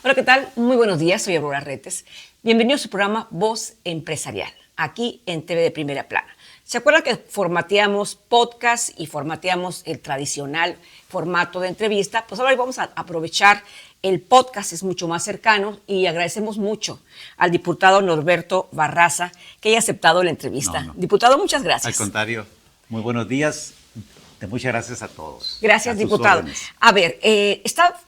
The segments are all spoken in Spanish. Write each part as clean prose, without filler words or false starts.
Hola, ¿qué tal? Muy buenos días, soy Aurora Retes. Bienvenidos a su programa Voz Empresarial, aquí en TV de Primera Plana. ¿Se acuerdan que formateamos podcast y formateamos el tradicional formato de entrevista? Pues ahora vamos a aprovechar el podcast, es mucho más cercano, y agradecemos mucho al diputado Norberto Barraza que haya aceptado la entrevista. No. Diputado, muchas gracias. Al contrario, muy buenos días. Muchas gracias a todos. Gracias, a sus diputado. órdenes. A ver,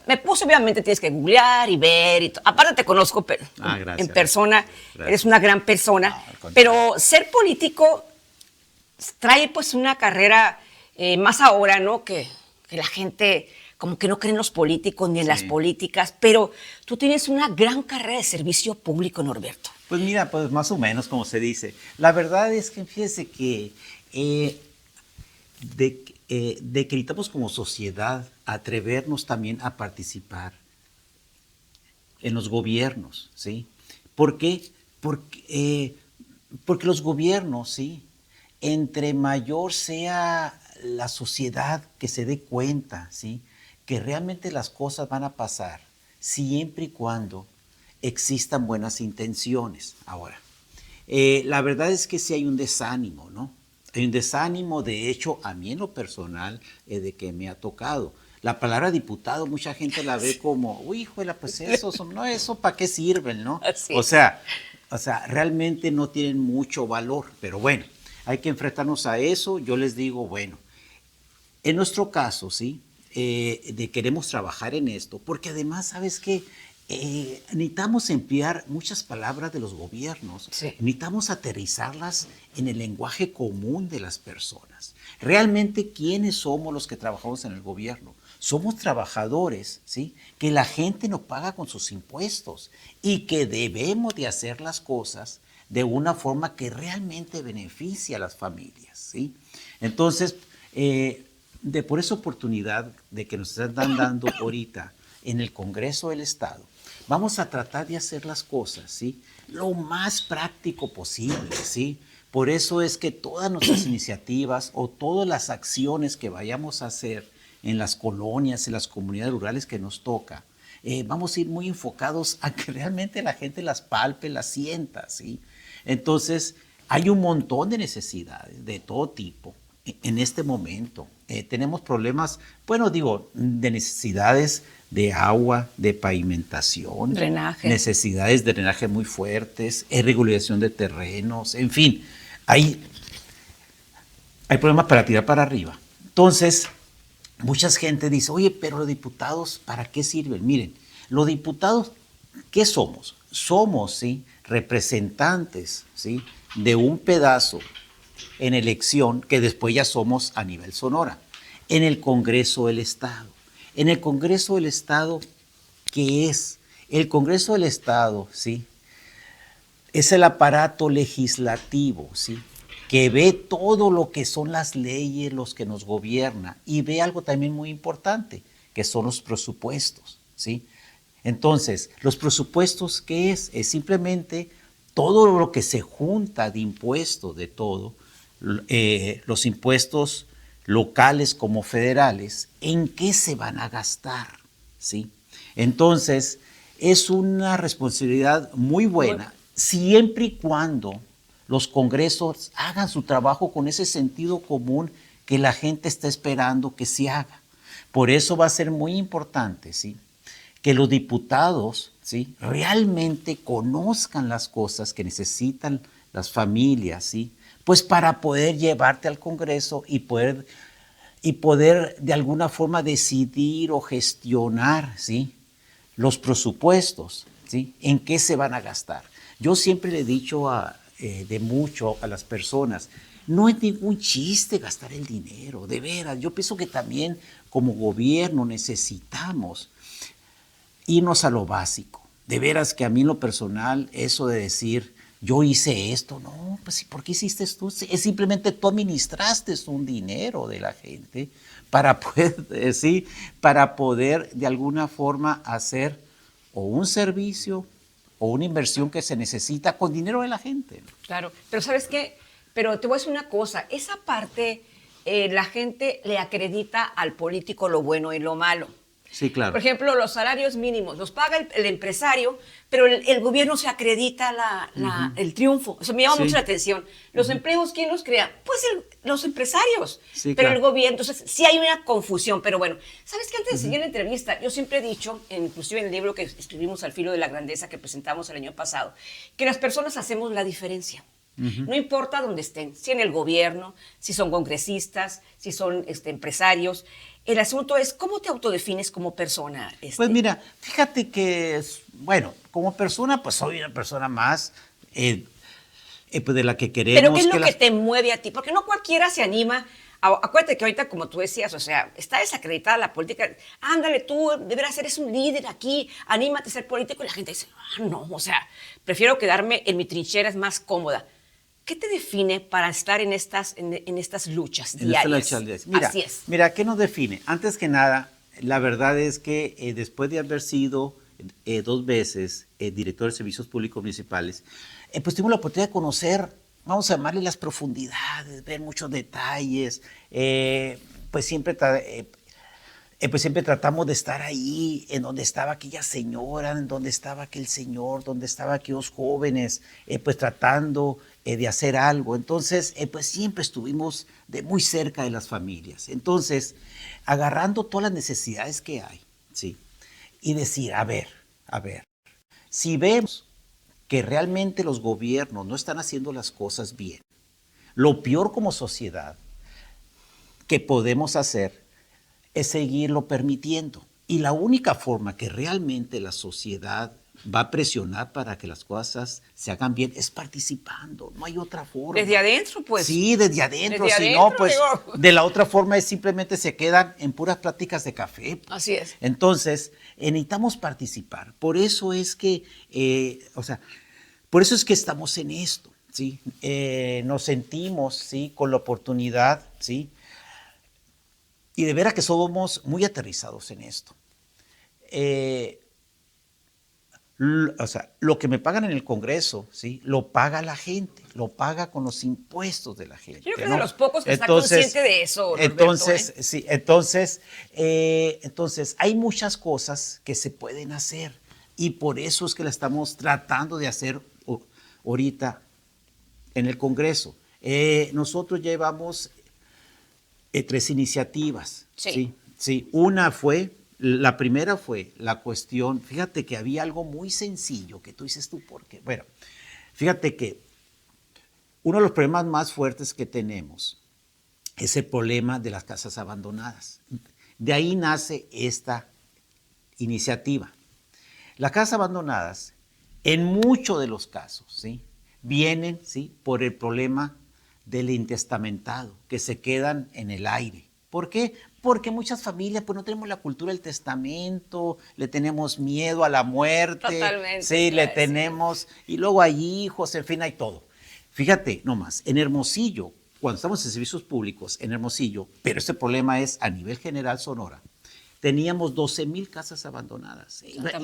me puse, obviamente tienes que googlear y ver, y aparte te conozco pero Gracias. en persona, Gracias. eres una gran persona, Al contrario. pero ser político trae pues una carrera, más ahora, ¿no? Que la gente como que no cree en los políticos ni en las políticas, pero tú tienes una gran carrera de servicio público, Norberto. Pues mira, pues más o menos como se dice. La verdad es que fíjese que necesitamos como sociedad atrevernos también a participar en los gobiernos, ¿sí? ¿Por qué? Porque los gobiernos, ¿sí? Entre mayor sea la sociedad que se dé cuenta, ¿sí? Que realmente las cosas van a pasar siempre y cuando existan buenas intenciones. Ahora, la verdad es que sí hay un desánimo, ¿no? Hay un desánimo, de hecho, a mí en lo personal, de que me ha tocado. La palabra diputado, mucha gente la ve como, uy, híjole, pues eso ¿para qué sirven, no? Así O sea, realmente no tienen mucho valor, pero bueno, hay que enfrentarnos a eso. Yo les digo, bueno, en nuestro caso, ¿sí? Queremos trabajar en esto, porque además, ¿sabes qué? Necesitamos emplear muchas palabras de los gobiernos, Sí. necesitamos aterrizarlas en el lenguaje común de las personas. Realmente, ¿quiénes somos los que trabajamos en el gobierno? Somos trabajadores, ¿sí? Que la gente nos paga con sus impuestos y que debemos de hacer las cosas de una forma que realmente beneficie a las familias, ¿sí? Entonces, por esa oportunidad de que nos están dando ahorita en el Congreso del Estado, vamos a tratar de hacer las cosas, ¿sí? Lo más práctico posible, ¿sí? Por eso es que todas nuestras iniciativas o todas las acciones que vayamos a hacer en las colonias, en las comunidades rurales que nos toca, vamos a ir muy enfocados a que realmente la gente las palpe, las sienta, ¿sí? Entonces, hay un montón de necesidades de todo tipo en este momento. Tenemos problemas, de necesidades de agua, de pavimentación, Drenaje. necesidades de drenaje muy fuertes, regulación de terrenos, en fin, hay problemas para tirar para arriba. Entonces, mucha gente dice, oye, pero los diputados, ¿para qué sirven? Miren, los diputados, ¿qué somos? Somos, ¿sí? Representantes, ¿sí? De un pedazo en elección que después ya somos a nivel Sonora, en el Congreso del Estado. En el Congreso del Estado, ¿qué es? El Congreso del Estado, ¿sí? Es el aparato legislativo, ¿sí? Que ve todo lo que son las leyes, los que nos gobierna, y ve algo también muy importante, que son los presupuestos, ¿sí? Entonces, ¿los presupuestos qué es? Es simplemente todo lo que se junta de impuestos, de todo, los impuestos locales como federales, ¿en qué se van a gastar? ¿Sí? Entonces, es una responsabilidad muy buena, siempre y cuando los congresos hagan su trabajo con ese sentido común que la gente está esperando que se haga. Por eso va a ser muy importante, ¿sí? Que los diputados, ¿sí? Realmente conozcan las cosas que necesitan las familias, ¿sí? Pues para poder llevarte al Congreso y poder de alguna forma decidir o gestionar, ¿sí? Los presupuestos, ¿sí? En qué se van a gastar. Yo siempre le he dicho de mucho a las personas, no es ningún chiste gastar el dinero, de veras. Yo pienso que también como gobierno necesitamos irnos a lo básico. De veras que a mí en lo personal, eso de decir, yo hice esto, no, pues ¿por qué hiciste esto? Es simplemente tú administraste un dinero de la gente para poder, ¿sí? Para poder de alguna forma hacer o un servicio o una inversión que se necesita con dinero de la gente. Claro, pero ¿sabes qué? Pero te voy a decir una cosa, esa parte la gente le acredita al político lo bueno y lo malo. Sí, claro. Por ejemplo, los salarios mínimos los paga el empresario, pero el gobierno se acredita el triunfo. Eso me llama Sí. mucho la atención. Los empleos, ¿quién los crea? Pues los empresarios. Sí, pero claro. el gobierno, entonces sí hay una confusión. Pero bueno, ¿sabes qué? Antes de seguir la entrevista, yo siempre he dicho, inclusive en el libro que escribimos Al filo de la grandeza que presentamos el año pasado, que las personas hacemos la diferencia. No importa dónde estén, si en el gobierno, si son congresistas, si son empresarios. El asunto es cómo te autodefines como persona. Pues mira, fíjate que, bueno, como persona, pues soy una persona más pues de la que queremos. Pero ¿qué es lo que te mueve a ti? Porque no cualquiera se anima. Acuérdate que ahorita, como tú decías, o sea, está desacreditada la política. Ándale, tú deberás eres un líder aquí, anímate a ser político. Y la gente dice, no, o sea, prefiero quedarme en mi trinchera, es más cómoda. ¿Qué te define para estar en estas luchas diarias? Mira, Así es. Mira, ¿qué nos define? Antes que nada, la verdad es que después de haber sido 2 veces director de servicios públicos municipales, pues tuvimos la oportunidad de conocer, vamos a llamarle las profundidades, ver muchos detalles, pues siempre tratamos de estar ahí, en donde estaba aquella señora, en donde estaba aquel señor, donde estaban aquellos jóvenes, pues tratando de hacer algo. Entonces, pues siempre estuvimos de muy cerca de las familias. Entonces, agarrando todas las necesidades que hay, ¿sí? Y decir, a ver, si vemos que realmente los gobiernos no están haciendo las cosas bien, lo peor como sociedad que podemos hacer es seguirlo permitiendo. Y la única forma que realmente la sociedad va a presionar para que las cosas se hagan bien es participando. No hay otra forma. Desde adentro, pues. Sí, desde adentro. Desde Si adentro, no, pues digo. de la otra forma es simplemente se quedan en puras pláticas de café. Pues. Así es. Entonces, necesitamos participar. Por eso es que, por eso es que estamos en esto, ¿sí? Nos sentimos, ¿sí? Con la oportunidad, ¿sí? Y de veras que somos muy aterrizados en esto. Lo que me pagan en el Congreso, ¿sí? Lo paga la gente, lo paga con los impuestos de la gente. Yo creo que ¿no? de los pocos que está consciente de eso, Norberto, sí, entonces hay muchas cosas que se pueden hacer y por eso es que la estamos tratando de hacer ahorita en el Congreso. Nosotros llevamos 3 iniciativas. Sí. Sí. La primera fue la cuestión, fíjate que había algo muy sencillo que tú dices tú, ¿por qué? Bueno, fíjate que uno de los problemas más fuertes que tenemos es el problema de las casas abandonadas. De ahí nace esta iniciativa. Las casas abandonadas, en muchos de los casos, ¿sí? Vienen, ¿sí? Por el problema del intestamentado, que se quedan en el aire. ¿Por qué? Porque muchas familias pues no tenemos la cultura del testamento, le tenemos miedo a la muerte. Totalmente. Sí, le tenemos, y luego hay hijos, en fin, hay todo. Fíjate nomás, en Hermosillo, cuando estamos en servicios públicos, en Hermosillo, pero este problema es a nivel general Sonora, teníamos 12,000 casas abandonadas.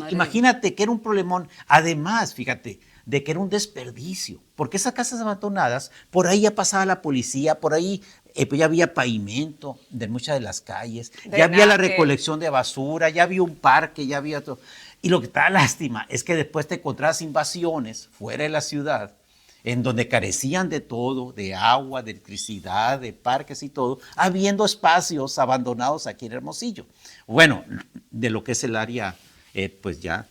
Imagínate que era un problemón, además, fíjate, de que era un desperdicio, porque esas casas abandonadas, por ahí ya pasaba la policía, por ahí pues ya había pavimento de muchas de las calles, ya había la recolección de basura, ya había un parque, ya había todo. Y lo que te da lástima es que después te encontrabas invasiones fuera de la ciudad, en donde carecían de todo, de agua, de electricidad, de parques y todo, habiendo espacios abandonados aquí en Hermosillo. Bueno, de lo que es el área, pues ya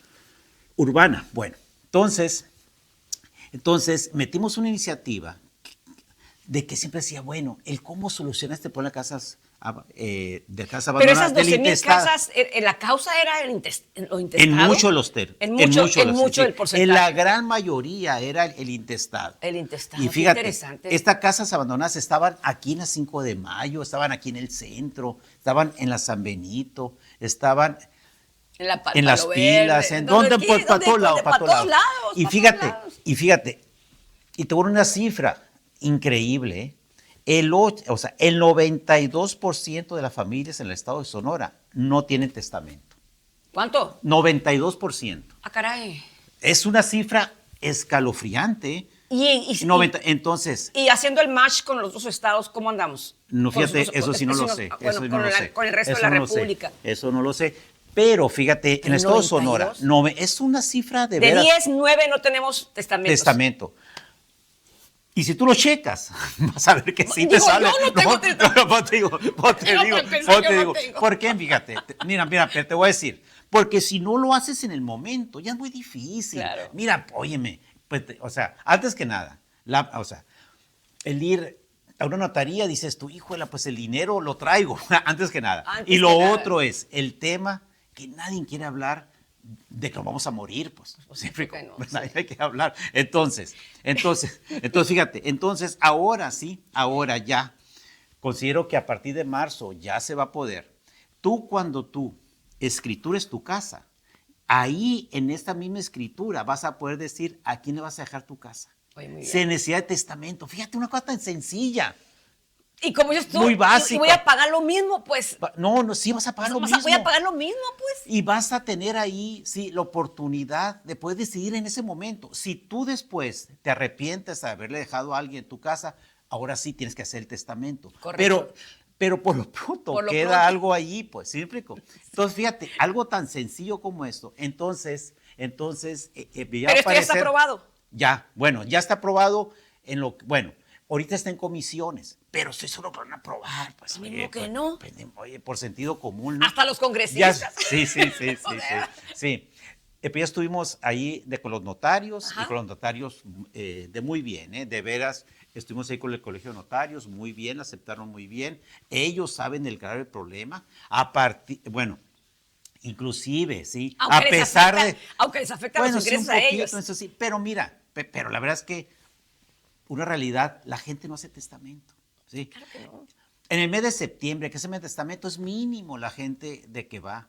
urbana. Bueno, entonces metimos una iniciativa de que siempre decía, bueno, el cómo solucionar este problema de casas abandonadas. Pero esas 12,000 casas, la causa era lo intestado. En muchos de los En mucho del porcentaje. En la gran mayoría era el intestado. El intestado, y fíjate, interesante. Estas casas abandonadas estaban aquí en la 5 de Mayo, estaban aquí en el centro, estaban en la San Benito, estaban en las Pilas, en donde, para todos lados. Y fíjate, y te voy a dar una cifra increíble, ¿eh? El 92% de las familias en el estado de Sonora no tienen testamento. ¿Cuánto? 92%. Ah, caray. Es una cifra escalofriante. Entonces. Y haciendo el match con los 2 estados, ¿cómo andamos? No, fíjate, eso sí no lo sé. Con el resto de la República. Eso no lo sé. Pero fíjate, en el estado de 92. Sonora, es una cifra de De veras. 10, 9 no tenemos testamentos. Testamento. Y si tú lo checas, vas a ver que sí te Digo, sale. yo no tengo testamento. Pues te digo, pues te No, digo, para empezar, pues te yo no digo. tengo. ¿Por qué? Fíjate, mira, te voy a decir. Porque si no lo haces en el momento, ya es muy difícil. Claro. Mira, óyeme, pues, o sea, antes que nada, el ir a una notaría, dices tú, híjole, pues el dinero lo traigo, antes que nada. Antes Y lo que nada. otro es el tema que nadie quiere hablar de que nos vamos a morir, pues. Siempre que no, pues, sí. nadie hay que hablar. Entonces, fíjate, ahora sí, ahora ya, considero que a partir de marzo ya se va a poder. Cuando tú escritures tu casa, ahí en esta misma escritura vas a poder decir a quién le vas a dejar tu casa. Oye, muy bien. Sin necesidad de testamento. Fíjate, una cosa tan sencilla. Y como dices tú, Muy y básico. voy a pagar lo mismo, pues. No, sí vas a pagar lo mismo. Voy a pagar lo mismo, pues. Y vas a tener ahí, sí, la oportunidad de poder decidir en ese momento. Si tú después te arrepientes de haberle dejado a alguien en tu casa, ahora sí tienes que hacer el testamento. Correcto. Pero por lo pronto Por lo queda pronto. algo ahí, pues, ¿sí me explico? Entonces, fíjate, algo tan sencillo como esto. Entonces, ya Pero va a esto ya está aparecer- aprobado. Ya, bueno, ya está aprobado bueno, ahorita está en comisiones, pero estoy seguro que lo van a aprobar. Pues, Mismo que no. Oye, por sentido común, ¿no? Hasta los Ya, congresistas. sí. Joder. Sí. Pues ya estuvimos ahí con los notarios Ajá. y con los notarios de muy bien, de veras. Estuvimos ahí con el colegio de notarios, muy bien, aceptaron muy bien. Ellos saben el grave problema. Bueno, inclusive, sí, Aunque a pesar de... Aunque les afecta Bueno, los sí, ingresos un a poquito, ellos. eso sí, pero mira, pero la verdad es que una realidad, la gente no hace testamento, ¿sí? Claro que no. En el mes de septiembre, que se me testamento, es mínimo la gente de que va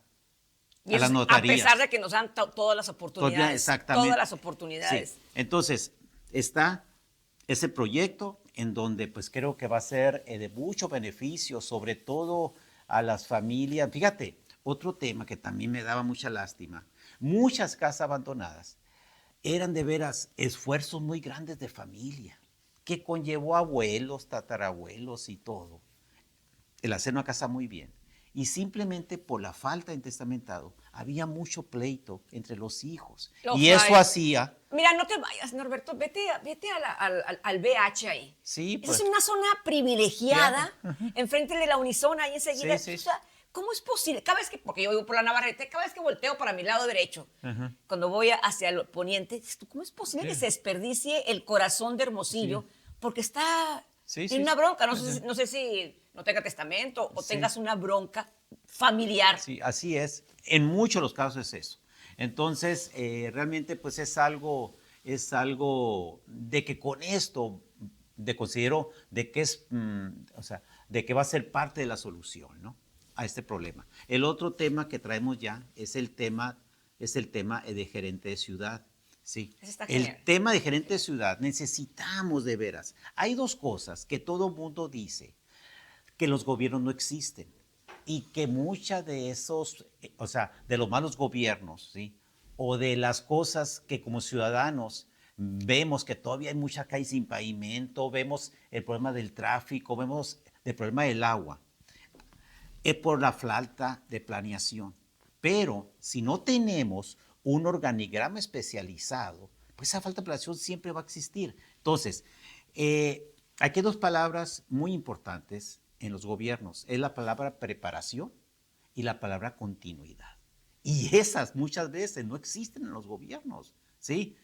Y a las eso, notarías. a pesar de que nos dan todas las oportunidades. Exactamente. Todas las oportunidades. Sí. Entonces, está ese proyecto en donde pues creo que va a ser de mucho beneficio, sobre todo a las familias. Fíjate, otro tema que también me daba mucha lástima, muchas casas abandonadas eran de veras esfuerzos muy grandes de familia, que conllevó abuelos, tatarabuelos y todo, el hacer una casa muy bien. Y simplemente por la falta de testamentado, había mucho pleito entre los hijos. Y eso hacía... Mira, no te vayas, Norberto, vete al BH ahí. Sí, Esa pues. es una zona privilegiada, enfrente de la Unisona, ahí enseguida. Sí. O sea, ¿cómo es posible? Cada vez que, porque yo vivo por la Navarrete, cada vez que volteo para mi lado derecho, cuando voy hacia el poniente, dices tú, ¿cómo es posible que se desperdicie el corazón de Hermosillo? Porque está en una bronca. No sé si no tenga testamento o tengas una bronca familiar. Sí, así es. En muchos de los casos es eso. Entonces, realmente pues es algo de que con esto considero de que de que va a ser parte de la solución, ¿no? A este problema. El otro tema que traemos ya es el tema de gerente de ciudad. Sí. El tema de gerente de ciudad necesitamos de veras. Hay dos cosas que todo mundo dice, que los gobiernos no existen y que muchas de esos, de los malos gobiernos, ¿sí? O de las cosas que como ciudadanos vemos que todavía hay mucha calle sin pavimento, vemos el problema del tráfico, vemos el problema del agua, es por la falta de planeación. Pero si no tenemos un organigrama especializado, pues esa falta de planeación siempre va a existir. Entonces, aquí hay dos palabras muy importantes en los gobiernos. Es la palabra preparación y la palabra continuidad. Y esas muchas veces no existen en los gobiernos, ¿sí?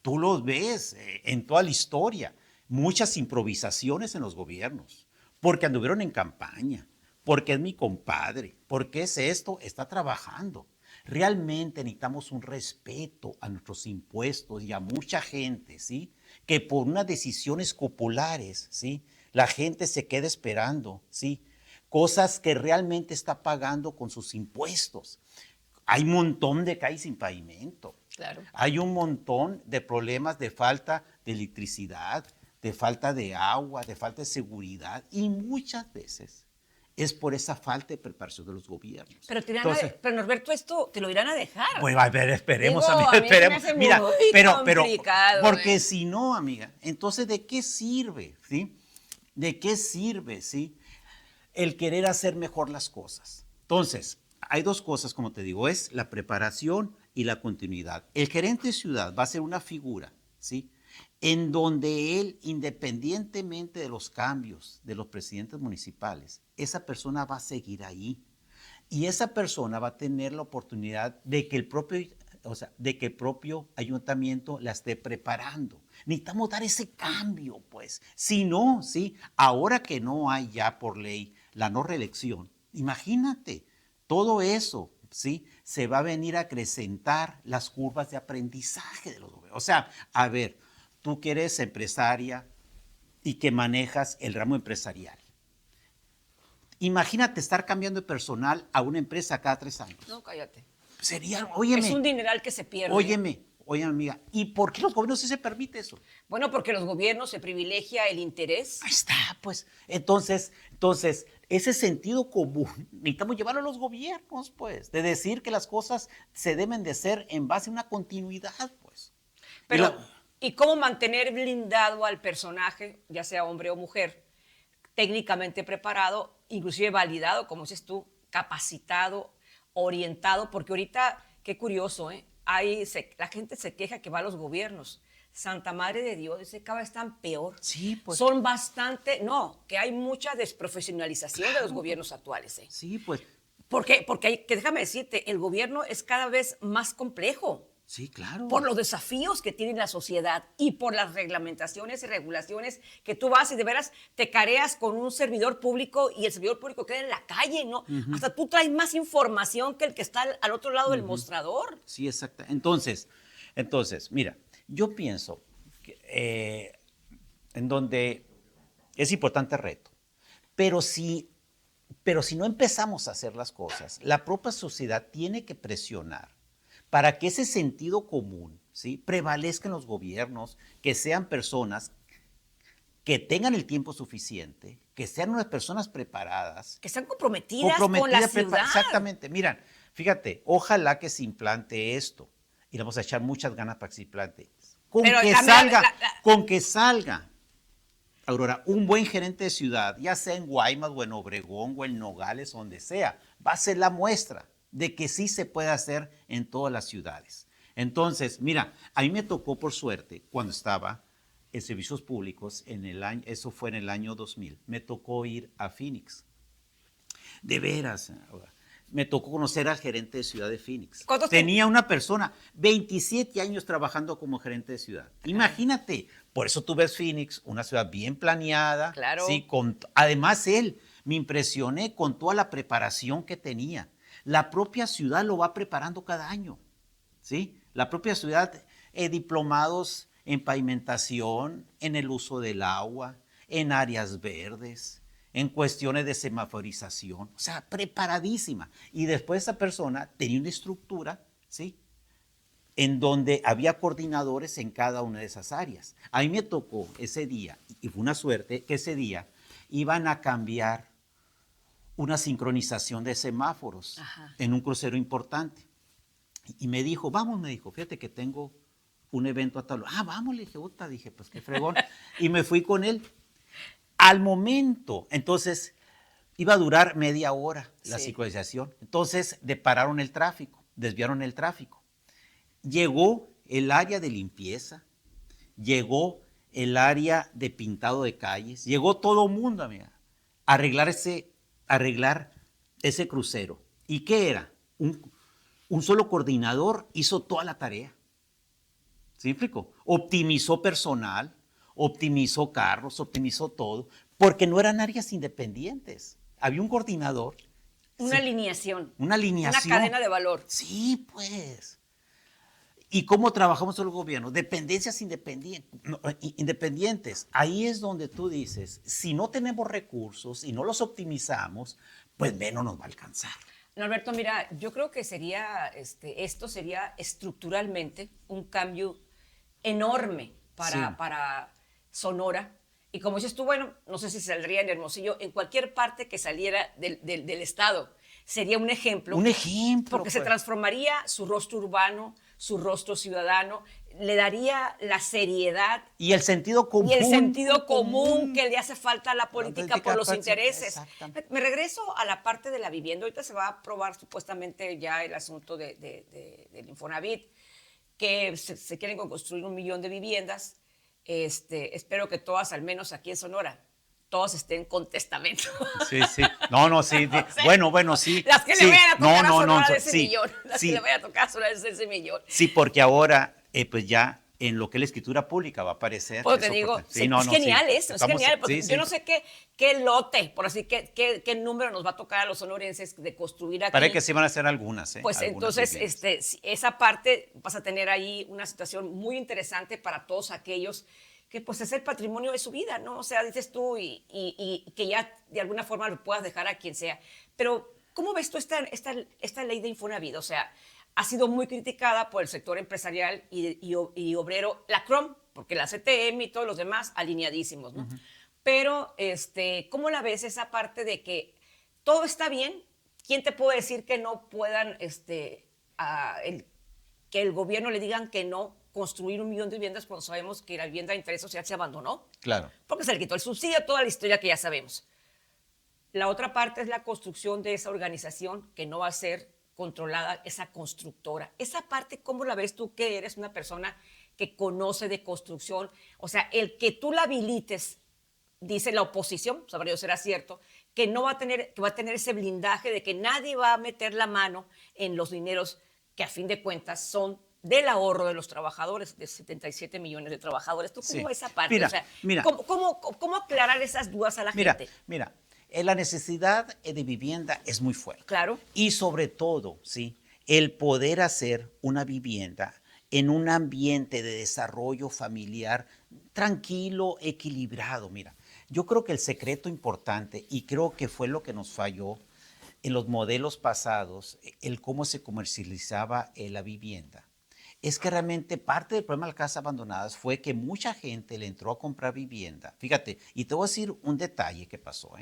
Tú los ves en toda la historia. Muchas improvisaciones en los gobiernos, porque anduvieron en campaña, porque es mi compadre, porque es esto, está trabajando. Realmente necesitamos un respeto a nuestros impuestos y a mucha gente, ¿sí? Que por unas decisiones populares, ¿sí? La gente se queda esperando, ¿sí? Cosas que realmente está pagando con sus impuestos. Hay un montón de calles sin pavimento. Claro. Hay un montón de problemas de falta de electricidad, de falta de agua, de falta de seguridad. Y muchas veces es por esa falta de preparación de los gobiernos. Pero, pero Norberto, esto te lo irán a dejar. Pues a ver, esperemos, Digo, amiga, esperemos. A mí me Mira, muy pero, complicado, porque si no, amiga, entonces ¿de qué sirve, sí? ¿De qué sirve, sí? El querer hacer mejor las cosas. Entonces, hay dos cosas, como te digo, es la preparación y la continuidad. El gerente de ciudad va a ser una figura, ¿sí? En donde él, independientemente de los cambios de los presidentes municipales, esa persona va a seguir ahí. Y esa persona va a tener la oportunidad de que el propio ayuntamiento la esté preparando. Necesitamos dar ese cambio, pues. Si no, ¿sí? Ahora que no hay ya por ley la no reelección, imagínate, todo eso, ¿sí? Se va a venir a acrecentar las curvas de aprendizaje de los gobiernos. O sea, a ver, tú que eres empresaria y que manejas el ramo empresarial. Imagínate estar cambiando de personal a una empresa cada 3 años. No, cállate. Sería, óyeme. Es un dineral que se pierde. Óyeme, amiga. ¿Y por qué los gobiernos sí se permite eso? Bueno, porque los gobiernos se privilegia el interés. Ahí está, pues. Entonces, ese sentido común, necesitamos llevarlo a los gobiernos, pues, de decir que las cosas se deben de hacer en base a una continuidad, pues. Pero, ¿y cómo mantener blindado al personaje, ya sea hombre o mujer, técnicamente preparado, inclusive validado, como dices tú, capacitado, orientado? Porque ahorita, qué curioso, ¿eh? La gente se queja que va a los gobiernos. Santa Madre de Dios, dice que cada vez están peor. Sí, pues. Son bastante, no, que hay mucha desprofesionalización de los gobiernos actuales. ¿Eh? Sí, pues. Porque déjame decirte, el gobierno es cada vez más complejo. Sí, claro. Por los desafíos que tiene la sociedad y por las reglamentaciones y regulaciones que tú vas y de veras te careas con un servidor público y el servidor público queda en la calle, ¿no? Hasta tú traes más información que el que está al otro lado del mostrador. Sí, exacto. Entonces, mira, yo pienso que, en donde es importante reto, pero si no empezamos a hacer las cosas, la propia sociedad tiene que presionar para que ese sentido común, ¿sí?, prevalezca en los gobiernos, que sean personas que tengan el tiempo suficiente, que sean unas personas preparadas. Que están comprometidas con la ciudad. Exactamente. Mira, fíjate, ojalá que se implante esto. Y le vamos a echar muchas ganas para que se implante. Con que salga, Aurora, un buen gerente de ciudad, ya sea en Guaymas o en Obregón o en Nogales, donde sea, va a ser la muestra de que sí se puede hacer en todas las ciudades. Entonces, mira, a mí me tocó por suerte, cuando estaba en servicios públicos, eso fue en el año 2000, me tocó ir a Phoenix. De veras, me tocó conocer al gerente de ciudad de Phoenix. Tenía una persona, 27 años trabajando como gerente de ciudad. Imagínate, por eso tú ves Phoenix, una ciudad bien planeada. Claro. Sí, además me impresioné con toda la preparación que tenía. La propia ciudad lo va preparando cada año, ¿sí? La propia ciudad, diplomados en pavimentación, en el uso del agua, en áreas verdes, en cuestiones de semaforización, o sea, preparadísima. Y después esa persona tenía una estructura, ¿sí?, en donde había coordinadores en cada una de esas áreas. A mí me tocó ese día, y fue una suerte, que ese día iban a cambiar una sincronización de semáforos en un crucero importante. Y me dijo, fíjate que tengo un evento a tal. Vamos, le dije, pues qué fregón. Y me fui con él. Al momento, entonces, iba a durar media hora la sincronización. Entonces, desviaron el tráfico. Llegó el área de limpieza, llegó el área de pintado de calles, llegó todo el mundo, amiga, a arreglar ese crucero. ¿Y qué era? Un solo coordinador hizo toda la tarea. ¿Sí me explico? Optimizó personal, optimizó carros, optimizó todo, porque no eran áreas independientes. Había un coordinador. Una alineación. Una cadena de valor. Sí, pues. ¿Y cómo trabajamos en los gobiernos? Dependencias independientes. Ahí es donde tú dices, si no tenemos recursos y no los optimizamos, pues menos nos va a alcanzar. Norberto, mira, yo creo que esto sería estructuralmente un cambio enorme para Sonora. Y como dices tú, bueno, no sé si saldría en Hermosillo, en cualquier parte que saliera del estado. Sería un ejemplo. Un ejemplo. Porque se transformaría su rostro urbano, su rostro ciudadano. le daría la seriedad y el sentido común. y el sentido común que le hace falta a la política por los intereses. Exactamente. Me regreso a la parte de la vivienda. Ahorita se va a aprobar supuestamente ya el asunto del Infonavit, que se quieren construir 1 millón de viviendas. Espero que todas, al menos aquí en Sonora, todas estén con testamento. Sí. No, sí. O sea, bueno, sí. Las que sí. le vayan a tocar a Sonora de ese sí, millón. Las sí. que le vayan a tocar a Sonora de ese millón. Sí, porque ahora, pues ya en lo que es la escritura pública va a aparecer. Pues te digo, sí, es genial sí. eso, es genial. Porque Sí. yo no sé qué lote, por así, qué número nos va a tocar a los sonorenses de construir aquí. Parece que sí van a hacer algunas, Pues algunas entonces, viviendas. esa parte vas a tener ahí una situación muy interesante para todos aquellos que pues es el patrimonio de su vida, ¿no? O sea, dices tú y que ya de alguna forma lo puedas dejar a quien sea. Pero, ¿cómo ves tú esta ley de Infonavit? O sea, ha sido muy criticada por el sector empresarial y obrero, la CROM, porque la CTM y todos los demás alineadísimos, ¿no? Uh-huh. Pero, ¿cómo la ves esa parte de que todo está bien? ¿Quién te puede decir que no puedan, que el gobierno le digan que no construir 1 millón de viviendas cuando sabemos que la vivienda de interés social se abandonó? Claro. Porque se le quitó el subsidio, toda la historia que ya sabemos. La otra parte es la construcción de esa organización que no va a ser controlada, esa constructora. Esa parte, ¿cómo la ves tú, que eres una persona que conoce de construcción? O sea, el que tú la habilites, dice la oposición, sabrá yo será cierto, que va a tener ese blindaje de que nadie va a meter la mano en los dineros que a fin de cuentas son del ahorro de los trabajadores, de 77 millones de trabajadores. ¿Tú cómo ves esa parte? Mira, o sea, mira. ¿cómo aclarar esas dudas a la gente? Mira, la necesidad de vivienda es muy fuerte. Claro. Y sobre todo, ¿sí? El poder hacer una vivienda en un ambiente de desarrollo familiar tranquilo, equilibrado. Mira, yo creo que el secreto importante, y creo que fue lo que nos falló en los modelos pasados, el cómo se comercializaba la vivienda, es que realmente parte del problema de las casas abandonadas fue que mucha gente le entró a comprar vivienda. Fíjate, y te voy a decir un detalle que pasó.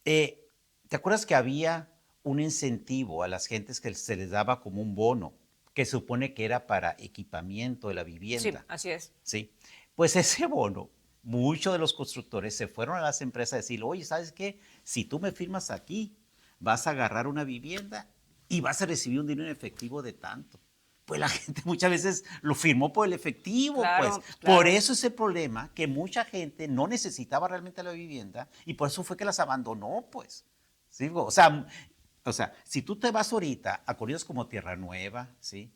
¿Te acuerdas que había un incentivo a las gentes que se les daba como un bono, que se supone que era para equipamiento de la vivienda? Sí, así es. Sí, pues ese bono, muchos de los constructores se fueron a las empresas a decir, oye, ¿sabes qué? Si tú me firmas aquí, vas a agarrar una vivienda y vas a recibir un dinero en efectivo de tanto. Pues la gente muchas veces lo firmó por el efectivo, claro, pues. Claro. Por eso es el problema, que mucha gente no necesitaba realmente la vivienda y por eso fue que las abandonó, pues. ¿Sí? O sea, si tú te vas ahorita a colonias como Tierra Nueva, ¿sí?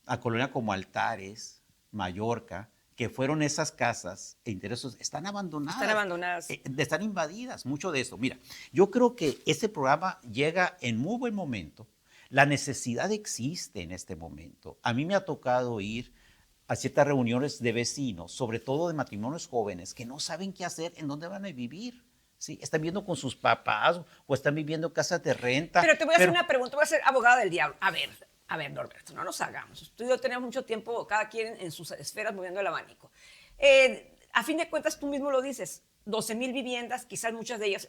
A colonias como Altares, Mallorca, que fueron esas casas e intereses, están abandonadas. Están abandonadas. Están invadidas, mucho de eso. Mira, yo creo que este programa llega en muy buen momento. La necesidad existe en este momento. A mí me ha tocado ir a ciertas reuniones de vecinos, sobre todo de matrimonios jóvenes, que no saben qué hacer, en dónde van a vivir. ¿Sí? Están viviendo con sus papás o están viviendo en casas de renta. Pero te voy a hacer una pregunta, voy a ser abogada del diablo. A ver, Norberto, no nos hagamos. Tú y yo tenemos mucho tiempo, cada quien en sus esferas, moviendo el abanico. A fin de cuentas, tú mismo lo dices, 12,000 viviendas, quizás muchas de ellas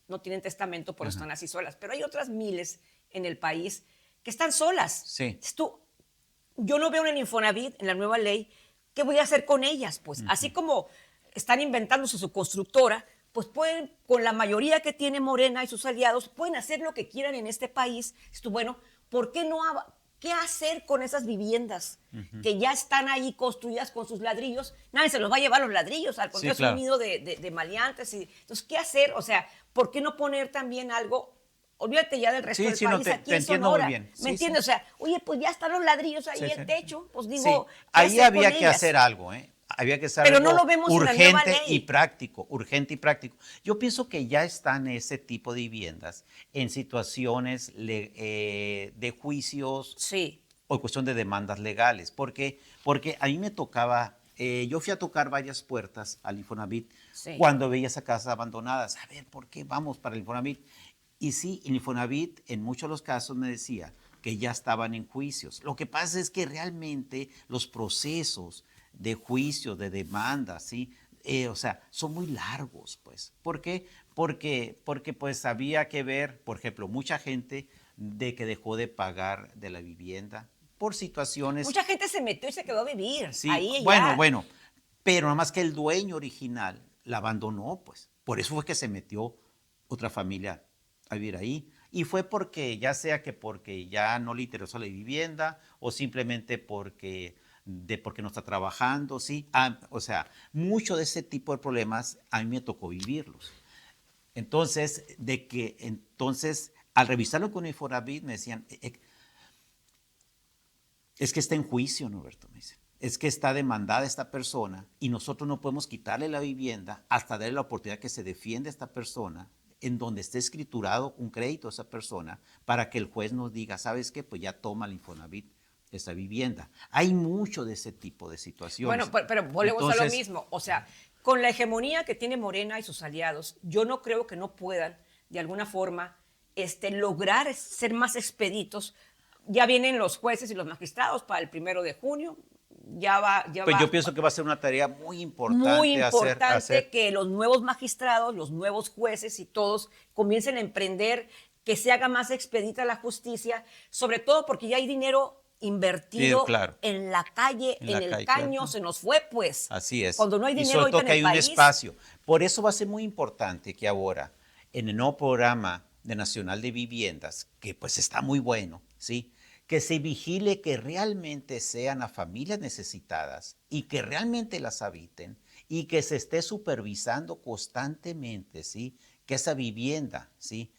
no tienen testamento, por eso están así solas, pero hay otras miles en el país que están solas. Sí. Yo no veo en el Infonavit, en la nueva ley, ¿qué voy a hacer con ellas? Pues así como están inventándose su constructora, pues pueden, con la mayoría que tiene Morena y sus aliados, pueden hacer lo que quieran en este país. Bueno, ¿por qué no? ¿Qué hacer con esas viviendas que ya están ahí construidas con sus ladrillos? Nadie se los va a llevar los ladrillos, al contrario, claro. Es un nido de maleantes. Entonces, ¿qué hacer? O sea, ¿por qué no poner también algo? Olvídate ya del resto del país, aquí en Sonora. Muy bien. ¿Me entiendes? O sea, oye, pues ya están los ladrillos ahí, el techo, pues digo, sí. Ahí había que hacer algo, Había que hacer Pero algo no lo vemos urgente en la nueva ley. y práctico, urgente y práctico. Yo pienso que ya están ese tipo de viviendas en situaciones de juicios o cuestión de demandas legales. Porque a mí me tocaba, yo fui a tocar varias puertas al Infonavit cuando veía esas casas abandonadas. A ver, ¿por qué vamos para el Infonavit? Y sí, el Infonavit en muchos de los casos me decía que ya estaban en juicios. Lo que pasa es que realmente los procesos de juicio, de demanda, ¿sí? Son muy largos, pues. ¿Por qué? Porque pues había que ver, por ejemplo, mucha gente de que dejó de pagar de la vivienda por situaciones. Mucha gente se metió y se quedó a vivir. Sí, Ahí y bueno, ya. bueno, pero nada más que el dueño original la abandonó, pues. Por eso fue que se metió otra familia a vivir ahí. Y fue porque, ya sea que porque ya no le interesó la vivienda o simplemente porque no está trabajando, ¿sí? O sea, mucho de ese tipo de problemas a mí me tocó vivirlos. Entonces, al revisarlo con Infonavit me decían, es que está en juicio, Norberto, me dice. Es que está demandada esta persona y nosotros no podemos quitarle la vivienda hasta darle la oportunidad que se defienda esta persona en donde esté escriturado un crédito a esa persona para que el juez nos diga, ¿sabes qué? Pues ya toma el Infonavit esa vivienda. Hay mucho de ese tipo de situaciones. Bueno, pero volvemos a lo mismo. O sea, con la hegemonía que tiene Morena y sus aliados, yo no creo que no puedan, de alguna forma, lograr ser más expeditos. Ya vienen los jueces y los magistrados para el 1 de junio. Pues yo pienso que va a ser una tarea muy importante. Muy importante que los nuevos magistrados, los nuevos jueces y todos comiencen a emprender, que se haga más expedita la justicia, sobre todo porque ya hay dinero invertido, sí, claro, en la calle, en el caño, claro. Se nos fue, pues. Así es. Cuando no hay dinero y sobre todo que hay un país, espacio. Por eso va a ser muy importante que ahora, en el nuevo programa nacional de viviendas, que pues está muy bueno, ¿sí?, que se vigile que realmente sean a familias necesitadas y que realmente las habiten y que se esté supervisando constantemente, ¿sí?, que esa vivienda, ¿sí?,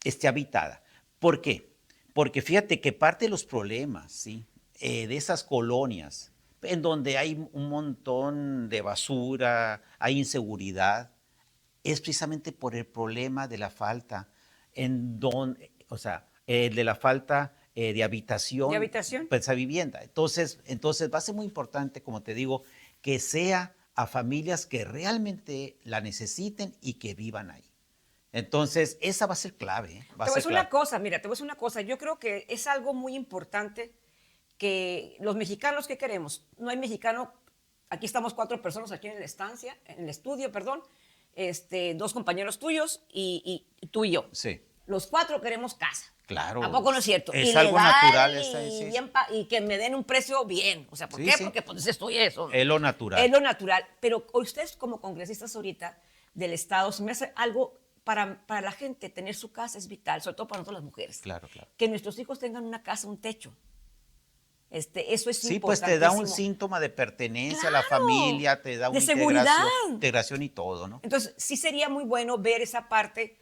esté habitada. ¿Por qué? Porque fíjate que parte de los problemas, ¿sí?, de esas colonias en donde hay un montón de basura, hay inseguridad, es precisamente por el problema de la falta de la falta de habitación. ¿De habitación? Pues, esa vivienda. Entonces va a ser muy importante, como te digo, que sea a familias que realmente la necesiten y que vivan ahí. Entonces, esa va a ser clave. Te voy a decir una cosa, mira, te voy a decir una cosa. Yo creo que es algo muy importante que los mexicanos, ¿qué queremos? No hay mexicano, aquí estamos 4 personas aquí en la estancia, en el estudio, perdón, 2 compañeros tuyos y tú y yo. Sí. Los 4 queremos casa. Claro. ¿A poco no es cierto? Es ilegal, algo natural. Y que me den un precio bien. O sea, ¿por qué? Sí. Porque pues estoy eso. Es lo natural. Es lo natural. Pero ustedes como congresistas ahorita del Estado, se me hace algo para la gente, tener su casa es vital, sobre todo para nosotros las mujeres. Claro, claro. Que nuestros hijos tengan una casa, un techo. Eso es sí, pues te da un síntoma de pertenencia a la familia, te da una integración y todo, ¿no? Entonces, sí sería muy bueno ver esa parte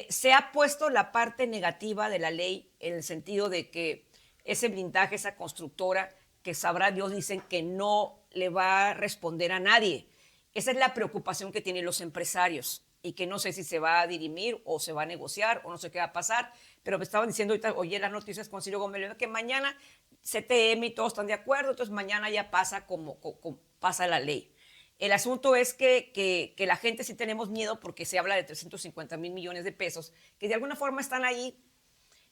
se ha puesto la parte negativa de la ley en el sentido de que ese blindaje, esa constructora, que sabrá Dios, dicen que no le va a responder a nadie. Esa es la preocupación que tienen los empresarios y que no sé si se va a dirimir o se va a negociar o no sé qué va a pasar, pero me estaban diciendo ahorita, oye, las noticias con Ciro Gómez, que mañana CTM y todos están de acuerdo, entonces mañana ya pasa como pasa la ley. El asunto es que la gente sí tenemos miedo porque se habla de 350,000 millones de pesos que de alguna forma están ahí,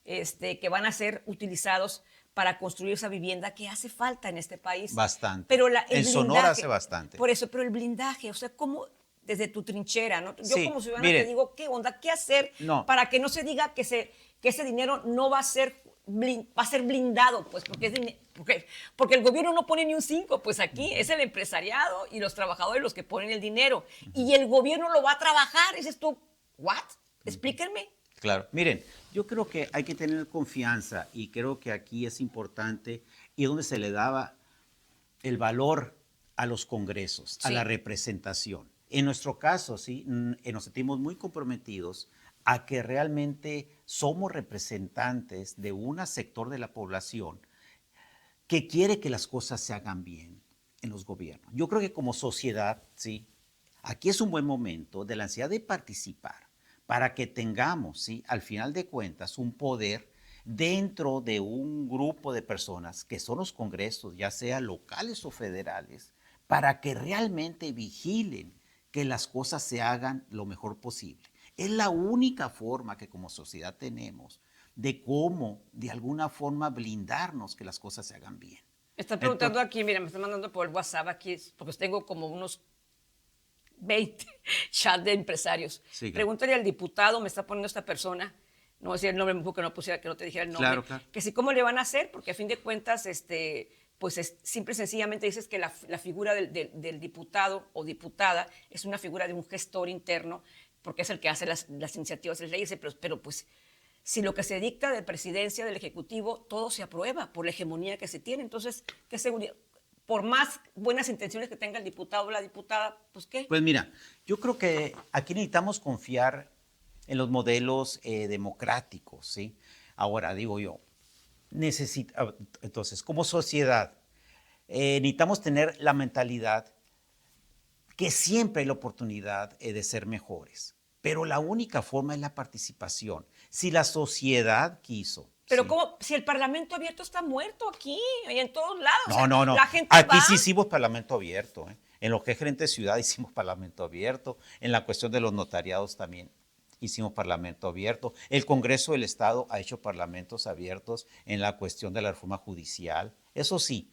que van a ser utilizados para construir esa vivienda que hace falta en este país. Bastante. Pero en Sonora hace bastante. Por eso, pero el blindaje, o sea, ¿cómo desde tu trinchera, ¿no? Yo como ciudadana te digo, ¿qué onda? ¿Qué hacer para que no se diga que ese dinero no va a ser blindado, pues, porque el gobierno no pone ni un 5, pues aquí es el empresariado y los trabajadores los que ponen el dinero, y el gobierno lo va a trabajar. Dices tú, ¿what? Explíquenme. Claro, miren, yo creo que hay que tener confianza y creo que aquí es importante y donde se le daba el valor a los congresos, a la representación. En nuestro caso, sí, nos sentimos muy comprometidos a que realmente somos representantes de un sector de la población que quiere que las cosas se hagan bien en los gobiernos. Yo creo que como sociedad, sí, aquí es un buen momento de la ansiedad de participar para que tengamos, sí, al final de cuentas, un poder dentro de un grupo de personas que son los congresos, ya sea locales o federales, para que realmente vigilen que las cosas se hagan lo mejor posible. Es la única forma que como sociedad tenemos de cómo, de alguna forma, blindarnos que las cosas se hagan bien. Me están preguntando aquí, mira, me están mandando por el WhatsApp aquí, porque tengo como unos 20 chats de empresarios. Sí, Pregúntale al diputado, me está poniendo esta persona, no voy a decir el nombre porque no pusiera, que no te dijera el nombre, Claro, claro. que sí, ¿cómo le van a hacer? Porque a fin de cuentas, pues simple y sencillamente dices que la figura del diputado o diputada es una figura de un gestor interno, porque es el que hace las iniciativas, las leyes, pero pues si lo que se dicta de presidencia, del Ejecutivo, todo se aprueba por la hegemonía que se tiene, entonces, ¿qué seguridad? Por más buenas intenciones que tenga el diputado o la diputada, pues ¿qué? Pues mira, yo creo que aquí necesitamos confiar en los modelos democráticos, ¿sí? Ahora, digo yo, entonces, como sociedad, necesitamos tener la mentalidad que siempre hay la oportunidad de ser mejores, pero la única forma es la participación. Si la sociedad quiso. Pero ¿sí? ¿cómo? Si el Parlamento abierto está muerto aquí y en todos lados. No, O sea, no, no. la gente Aquí va. sí hicimos Parlamento abierto. En lo que es gerente de ciudad hicimos Parlamento abierto. En la cuestión de los notariados también hicimos Parlamento abierto. El Congreso del Estado ha hecho parlamentos abiertos en la cuestión de la reforma judicial. Eso sí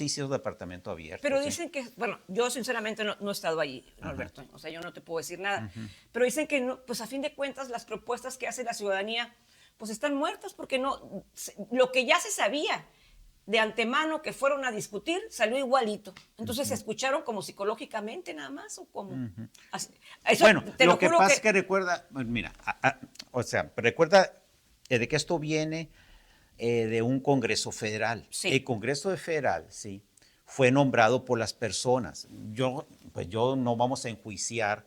hicimos departamento abierto. Pero ¿sí? dicen que, bueno, yo sinceramente no he estado ahí, Norberto, o sea, yo no te puedo decir nada, pero dicen que, no, pues a fin de cuentas, las propuestas que hace la ciudadanía, pues están muertas porque no, lo que ya se sabía de antemano que fueron a discutir salió igualito. Entonces se escucharon como psicológicamente nada más o como... Eso, Bueno, te lo que juro pasa es que recuerda, mira, o sea, recuerda de que esto viene de un Congreso federal. Sí. El Congreso federal, sí, fue nombrado por las personas. Pues yo no vamos a enjuiciar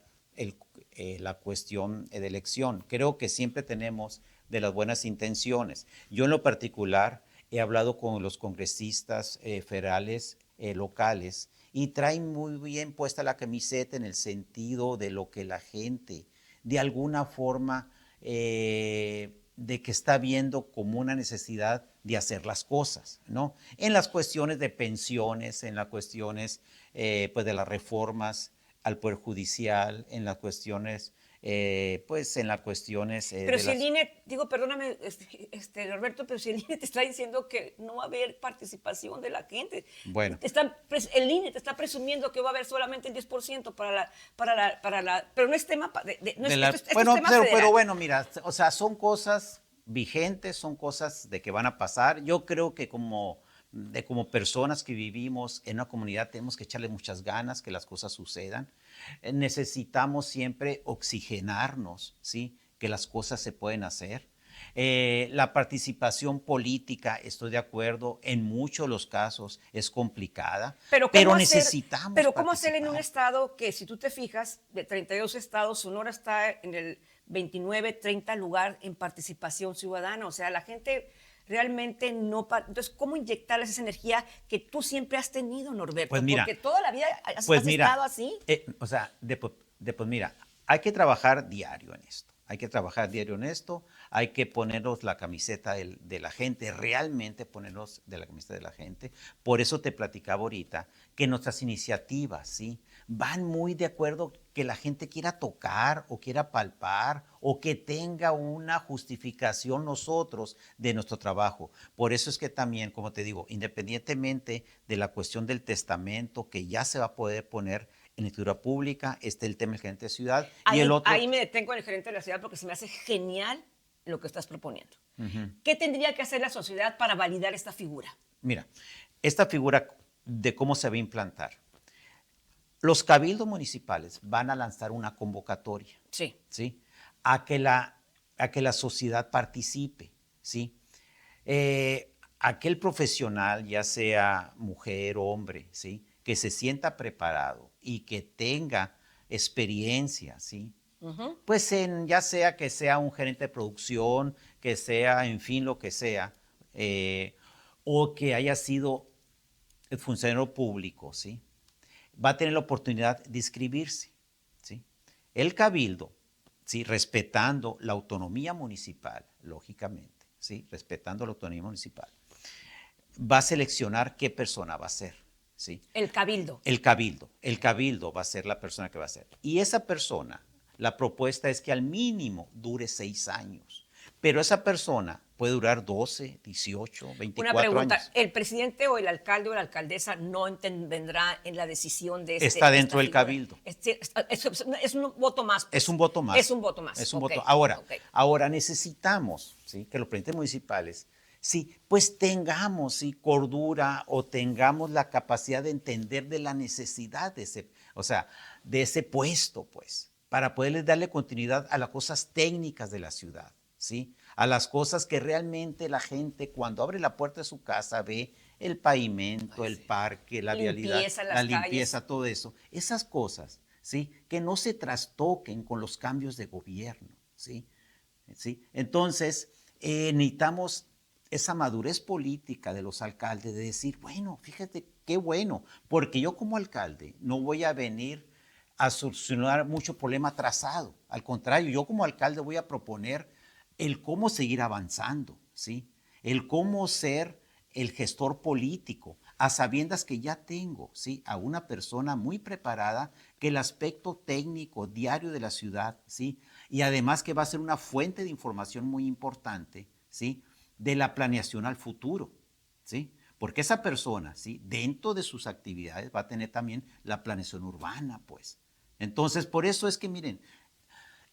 la cuestión de elección. Creo que siempre tenemos de las buenas intenciones. Yo en lo particular he hablado con los congresistas federales locales y traen muy bien puesta la camiseta en el sentido de lo que la gente de alguna forma de que está viendo como una necesidad de hacer las cosas, ¿no? En las cuestiones de pensiones, en las cuestiones pues de las reformas al Poder Judicial, en las cuestiones pues en las cuestiones pero de si las... el INE, digo, perdóname, Roberto, pero si el INE te está diciendo que no va a haber participación de la gente, Bueno. El INE te está presumiendo que va a haber solamente el 10% pero no es tema, esto es bueno, tema federal. pero bueno, mira, o sea, son cosas vigentes, son cosas de que van a pasar. Yo creo que como personas que vivimos en una comunidad tenemos que echarle muchas ganas que las cosas sucedan. Necesitamos siempre oxigenarnos, ¿sí? Que las cosas se pueden hacer. La participación política, estoy de acuerdo, en muchos de los casos es complicada, pero necesitamos Pero ¿cómo participar. hacer en un estado que, si tú te fijas, de 32 estados, Sonora está en el 29, 30 lugar en participación ciudadana? O sea, la gente realmente no... Entonces, ¿cómo inyectarles esa energía que tú siempre has tenido, Norberto? Pues mira, porque toda la vida has mira, estado así. O sea, pues mira, hay que trabajar diario en esto. Hay que trabajar diario en esto, hay que ponernos la camiseta de la gente, realmente ponernos de la camiseta de la gente. Por eso te platicaba ahorita que nuestras iniciativas, ¿sí? Van muy de acuerdo que la gente quiera tocar o quiera palpar o que tenga una justificación nosotros de nuestro trabajo. Por eso es que también, como te digo, independientemente de la cuestión del testamento que ya se va a poder poner en escritura pública, está el tema del gerente de ciudad y el otro... Ahí me detengo en el gerente de la ciudad porque se me hace genial lo que estás proponiendo. ¿Qué tendría que hacer la sociedad para validar esta figura? Mira, esta figura de cómo se va a implantar. Los cabildos municipales van a lanzar una convocatoria, Sí. ¿sí? A que la sociedad participe, ¿sí? Aquel profesional, ya sea mujer o hombre, ¿sí? Que se sienta preparado y que tenga experiencia, ¿sí? Pues ya sea que sea un gerente de producción, que sea, en fin, lo que sea, o que haya sido el funcionario público, ¿sí? Va a tener la oportunidad de inscribirse, ¿sí? El cabildo, ¿sí? Respetando la autonomía municipal, lógicamente, ¿sí? Respetando la autonomía municipal, va a seleccionar qué persona va a ser, ¿sí? El cabildo. El cabildo va a ser la persona que va a ser. Y esa persona, la propuesta es que al mínimo dure 6 años. pero esa persona puede durar 12, 18, 24 Una pregunta, años. ¿el presidente o el alcalde o la alcaldesa no intervendrá en la decisión de Está dentro del esta figura? cabildo. Es un voto más. Pues. Es un voto más. Es un voto más. Es un Ok, voto. Ahora, ok. ahora necesitamos, ¿sí?, que los presidentes municipales, sí, pues tengamos, sí, cordura o tengamos la capacidad de entender de la necesidad de ese, o sea, de ese puesto, pues, para poderles darle continuidad a las cosas técnicas de la ciudad, ¿sí? A las cosas que realmente la gente cuando abre la puerta de su casa ve el pavimento, el parque, la vialidad, la limpieza, todo eso. Esas cosas, ¿sí?, que no se trastoquen con los cambios de gobierno, ¿sí? ¿Sí? Entonces, necesitamos esa madurez política de los alcaldes de decir, bueno, fíjate qué bueno, porque yo como alcalde no voy a venir a solucionar mucho problema atrasado. Al contrario, yo como alcalde voy a proponer el cómo seguir avanzando, ¿sí? El cómo ser el gestor político, a sabiendas que ya tengo, ¿sí?, a una persona muy preparada que el aspecto técnico diario de la ciudad, ¿sí?, y además que va a ser una fuente de información muy importante, ¿sí?, de la planeación al futuro, ¿sí? Porque esa persona, ¿sí?, dentro de sus actividades va a tener también la planeación urbana, pues. Entonces, por eso es que, miren,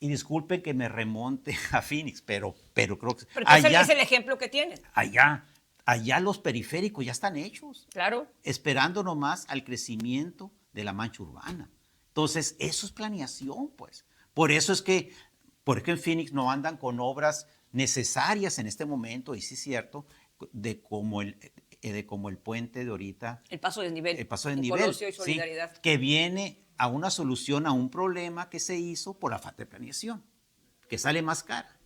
y disculpen que me remonte a Phoenix, pero creo que Pero allá, es el ejemplo que tienen. allá los periféricos ya están hechos, Claro. esperando nomás al crecimiento de la mancha urbana. Entonces, eso es planeación, pues. Por eso es que, porque en Phoenix no andan con obras necesarias en este momento, y sí es cierto, de como el puente de ahorita. El paso de nivel. El paso de en nivel. Colosio y Solidaridad. Sí, que viene a una solución a un problema que se hizo por la falta de planeación, que sale más cara.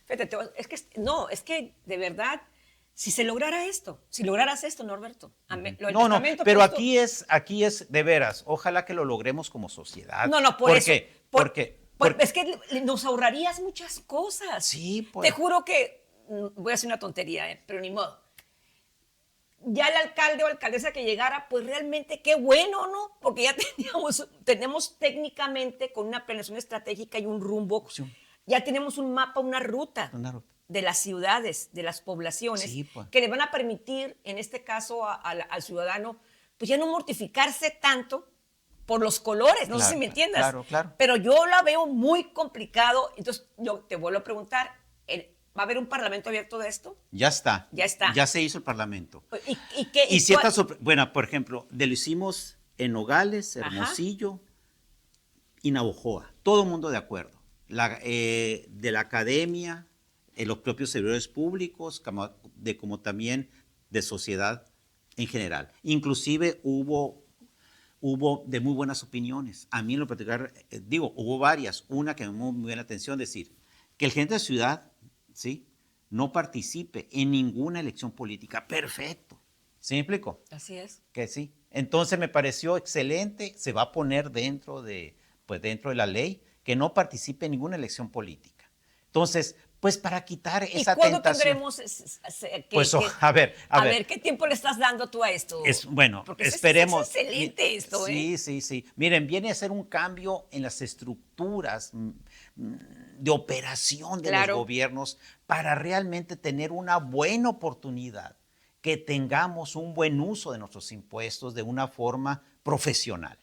Fíjate, es que de verdad, si se lograra esto, si lograras esto, Norberto. No, pero aquí es de veras, ojalá que lo logremos como sociedad. No, por ¿Por eso. qué? Porque es que nos ahorrarías muchas cosas. Sí, pues. Te juro que, voy a hacer una tontería, pero ni modo. Ya el alcalde o alcaldesa que llegara, pues realmente qué bueno, ¿no? Porque ya tenemos técnicamente con una planeación estratégica y un rumbo, Sí. ya tenemos un mapa, una ruta de las ciudades, de las poblaciones, Sí, pues, que le van a permitir, en este caso, al ciudadano, pues ya no mortificarse tanto por los colores, no sé si me entiendas. Claro. Pero yo la veo muy complicado, entonces yo te vuelvo a preguntar, ¿va a haber un parlamento abierto de esto? Ya está. Ya está. Ya se hizo el parlamento. ¿Y ciertas, bueno, por ejemplo, lo hicimos en Nogales, Hermosillo y Navojoa. Todo el mundo de acuerdo. De la academia, los propios servidores públicos, como también de sociedad en general. Inclusive hubo de muy buenas opiniones. A mí en lo particular, hubo varias. Una que me llamó muy bien la atención, decir que el gerente de ciudad, ¿sí?, no participe en ninguna elección política. Perfecto. ¿Sí me explico? Así es. Que sí. Entonces me pareció excelente. Se va a poner dentro de la ley que no participe en ninguna elección política. Entonces, pues para quitar esa tentación. ¿Y cuándo tendremos a ver. ¿Qué tiempo le estás dando tú a esto? Bueno, porque esperemos. Es excelente esto, ¿eh? Sí. Miren, viene a ser un cambio en las estructuras de operación de los gobiernos para realmente tener una buena oportunidad, que tengamos un buen uso de nuestros impuestos de una forma profesional.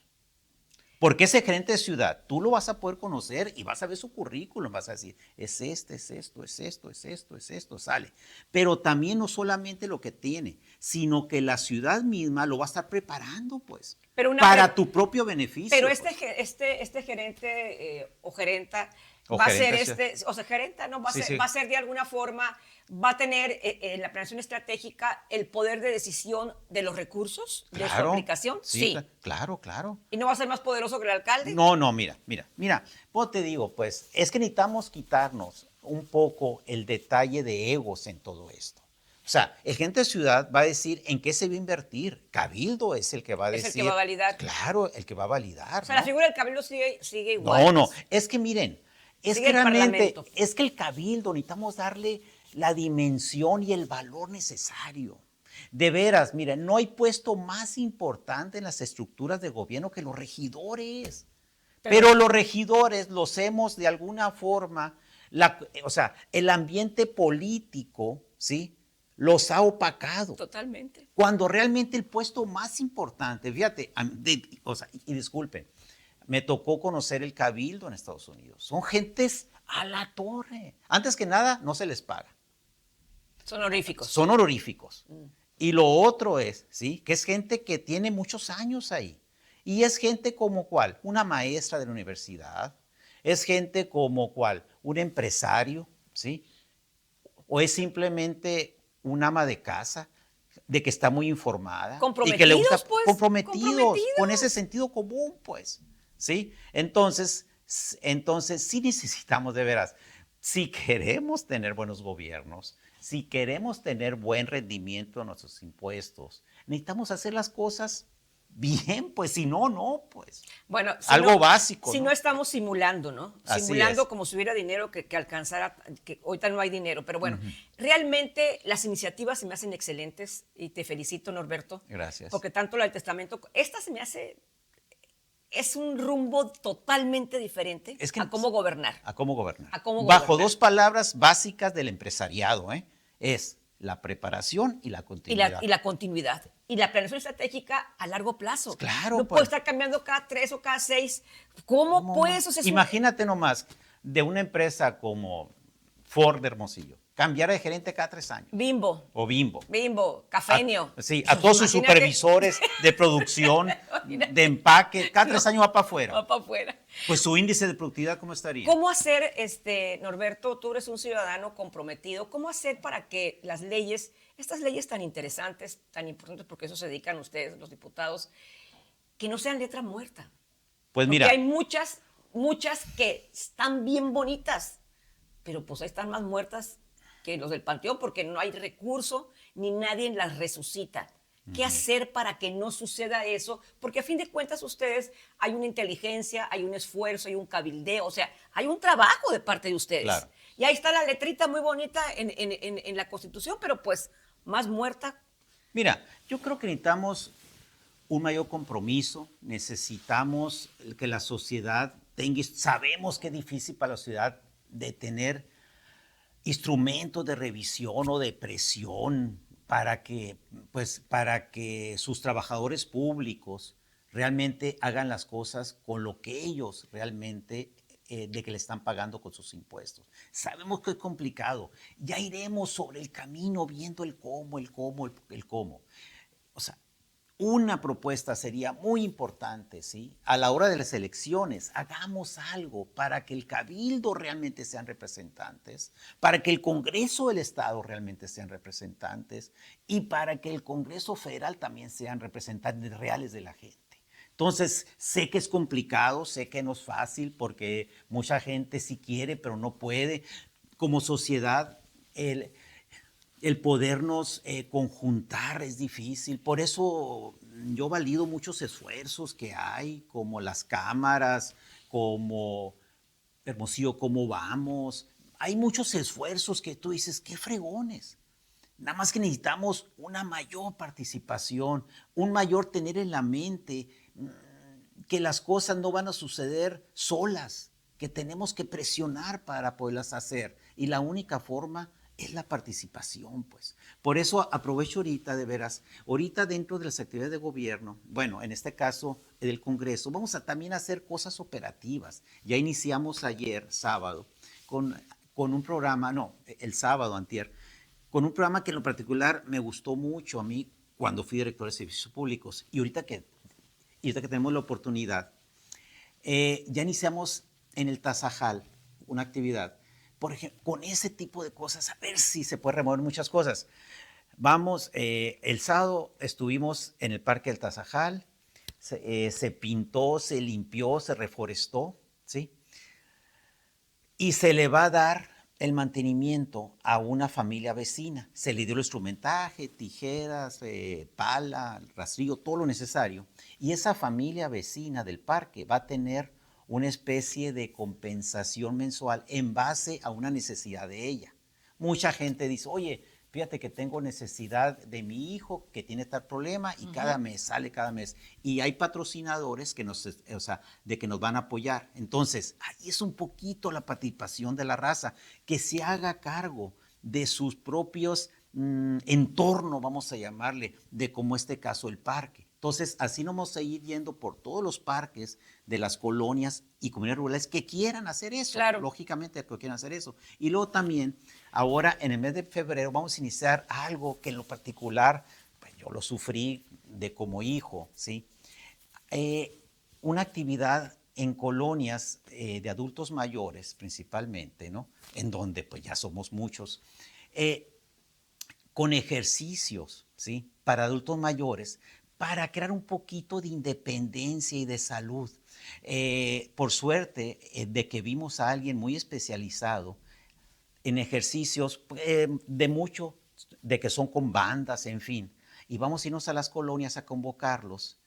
Porque ese gerente de ciudad, tú lo vas a poder conocer y vas a ver su currículum, vas a decir, es esto, sale. Pero también no solamente lo que tiene, sino que la ciudad misma lo va a estar preparando, pues, para tu propio beneficio. Pero pues. este gerente o gerenta va a ser gerenta, ¿no? Va a ser de alguna forma, va a tener en la planeación estratégica el poder de decisión de los recursos de su aplicación. Sí. Claro. ¿Y no va a ser más poderoso que el alcalde? No, mira, pues te digo, pues, es que necesitamos quitarnos un poco el detalle de egos en todo esto. O sea, el gerente de ciudad va a decir en qué se va a invertir. Cabildo es el que va a decir. Es el que va a validar. Claro, el que va a validar. O sea, la figura del cabildo sigue igual. No, es que miren, es que realmente, es que el cabildo necesitamos darle la dimensión y el valor necesario. De veras, miren, no hay puesto más importante en las estructuras de gobierno que los regidores. Pero los regidores los hemos de alguna forma O sea, el ambiente político, ¿sí? Los ha opacado. Totalmente. Cuando realmente el puesto más importante, fíjate, o sea, y disculpen, me tocó conocer el cabildo en Estados Unidos. Son gentes a la torre. Antes que nada, no se les paga. Son honoríficos. Son honoríficos. Y lo otro es, ¿sí? Que es gente que tiene muchos años ahí. Y es gente como cuál, una maestra de la universidad, es gente como cuál, un empresario, ¿sí? O es simplemente un ama de casa, de que está muy informada. Comprometidos, y que le gusta, pues. comprometidos, con ese sentido común, pues. ¿Sí? Entonces sí necesitamos de veras, si queremos tener buenos gobiernos, si queremos tener buen rendimiento de nuestros impuestos, necesitamos hacer las cosas bien, pues si no, no, pues. Bueno, algo básico. Si no estamos simulando, ¿no? Así simulando es. como si hubiera dinero que alcanzara, que ahorita no hay dinero, pero bueno, realmente las iniciativas se me hacen excelentes y te felicito, Norberto. Gracias. Porque tanto la del testamento, esta se me hace, es un rumbo totalmente diferente a cómo gobernar. A cómo gobernar. Bajo dos palabras básicas del empresariado, es la preparación y la continuidad. Y la continuidad. Y la planeación estratégica a largo plazo. Claro. No puede estar cambiando cada 3 o cada 6. ¿Cómo pues? O sea, imagínate nomás, de una empresa como Ford de Hermosillo, cambiar de gerente cada 3 años. Bimbo. O Bimbo. Bimbo, Cafenio. Sí, a todos sus supervisores de producción, de empaque, cada 3 años va para afuera. Va para afuera. Pues su índice de productividad, ¿cómo estaría? ¿Cómo hacer, Norberto, tú eres un ciudadano comprometido, cómo hacer para que las leyes, estas leyes tan interesantes, tan importantes, porque eso se dedican ustedes, los diputados, que no sean letra muerta? Pues mira. Porque hay muchas que están bien bonitas, pero pues ahí están más muertas que los del panteón porque no hay recurso ni nadie las resucita. ¿Qué hacer para que no suceda eso? Porque a fin de cuentas ustedes, hay una inteligencia, hay un esfuerzo, hay un cabildeo, o sea, hay un trabajo de parte de ustedes. Claro. Y ahí está la letrita muy bonita en la Constitución, pero pues más muerta. Mira, yo creo que necesitamos un mayor compromiso, necesitamos que la sociedad tenga, sabemos que es difícil para la sociedad de tener instrumentos de revisión o de presión para que sus trabajadores públicos realmente hagan las cosas con lo que ellos realmente de que le están pagando con sus impuestos. Sabemos que es complicado. Ya iremos sobre el camino viendo el cómo. O sea, una propuesta sería muy importante, ¿sí? A la hora de las elecciones, hagamos algo para que el Cabildo realmente sean representantes, para que el Congreso del Estado realmente sean representantes y para que el Congreso Federal también sean representantes reales de la gente. Entonces, sé que es complicado, sé que no es fácil porque mucha gente sí quiere, pero no puede. Como sociedad, el podernos conjuntar es difícil. Por eso yo valido muchos esfuerzos que hay, como las cámaras, como Hermosillo, cómo vamos. Hay muchos esfuerzos que tú dices, qué fregones. Nada más que necesitamos una mayor participación, un mayor tener en la mente que las cosas no van a suceder solas, que tenemos que presionar para poderlas hacer. Y la única forma es la participación, pues. Por eso aprovecho ahorita, de veras, ahorita dentro de las actividades de gobierno, bueno, en este caso del Congreso, vamos a también hacer cosas operativas. Ya iniciamos ayer, sábado, con un programa, el sábado, antier, con un programa que en lo particular me gustó mucho a mí cuando fui director de servicios públicos. Y ahorita que tenemos la oportunidad, ya iniciamos en el Tasajal una actividad, por ejemplo, con ese tipo de cosas, a ver si se puede remover muchas cosas. Vamos, el sábado estuvimos en el Parque del Tasajal, se pintó, se limpió, se reforestó, ¿sí? Y se le va a dar el mantenimiento a una familia vecina. Se le dio el instrumentaje, tijeras, pala, rastrillo, todo lo necesario. Y esa familia vecina del parque va a tener una especie de compensación mensual en base a una necesidad de ella. Mucha gente dice, oye, fíjate que tengo necesidad de mi hijo que tiene tal problema y cada mes, sale cada mes. Y hay patrocinadores que o sea, de que nos van a apoyar. Entonces, ahí es un poquito la participación de la raza, que se haga cargo de sus propios entorno, vamos a llamarle, de como este caso el parque. Entonces, así nos vamos a ir yendo por todos los parques de las colonias y comunidades rurales que quieran hacer eso, claro. Lógicamente que quieran hacer eso. Y luego también, ahora en el mes de febrero vamos a iniciar algo que en lo particular, pues yo lo sufrí de como hijo, ¿sí? Una actividad en colonias de adultos mayores principalmente, ¿no? En donde pues ya somos muchos, con ejercicios, ¿sí? Para adultos mayores, para crear un poquito de independencia y de salud. Por suerte de que vimos a alguien muy especializado en ejercicios de que son con bandas, en fin. Y vamos a irnos a las colonias a convocarlos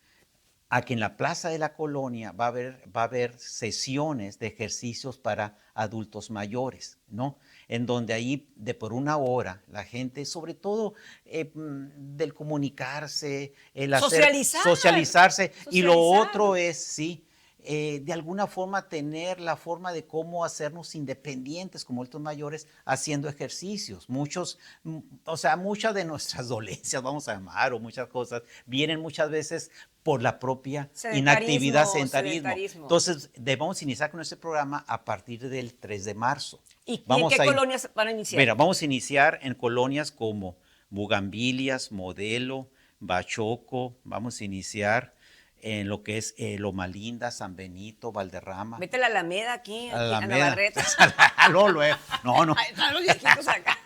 a que en la plaza de la colonia va a haber sesiones de ejercicios para adultos mayores, ¿no? En donde ahí de por una hora la gente, sobre todo del comunicarse, el socializarse, y lo otro es, sí, de alguna forma tener la forma de cómo hacernos independientes como adultos mayores haciendo ejercicios. Muchas de nuestras dolencias, vamos a llamar, o muchas cosas, vienen muchas veces por la propia inactividad, sedentarismo. Entonces, debemos iniciar con este programa a partir del 3 de marzo. ¿Y en qué colonias van a iniciar? Mira, vamos a iniciar en colonias como Bugambilias, Modelo, Bachoco, vamos a iniciar en lo que es Loma Linda, San Benito, Valderrama. Vete a la Alameda aquí a Navarrete. No. Están los viejitos acá.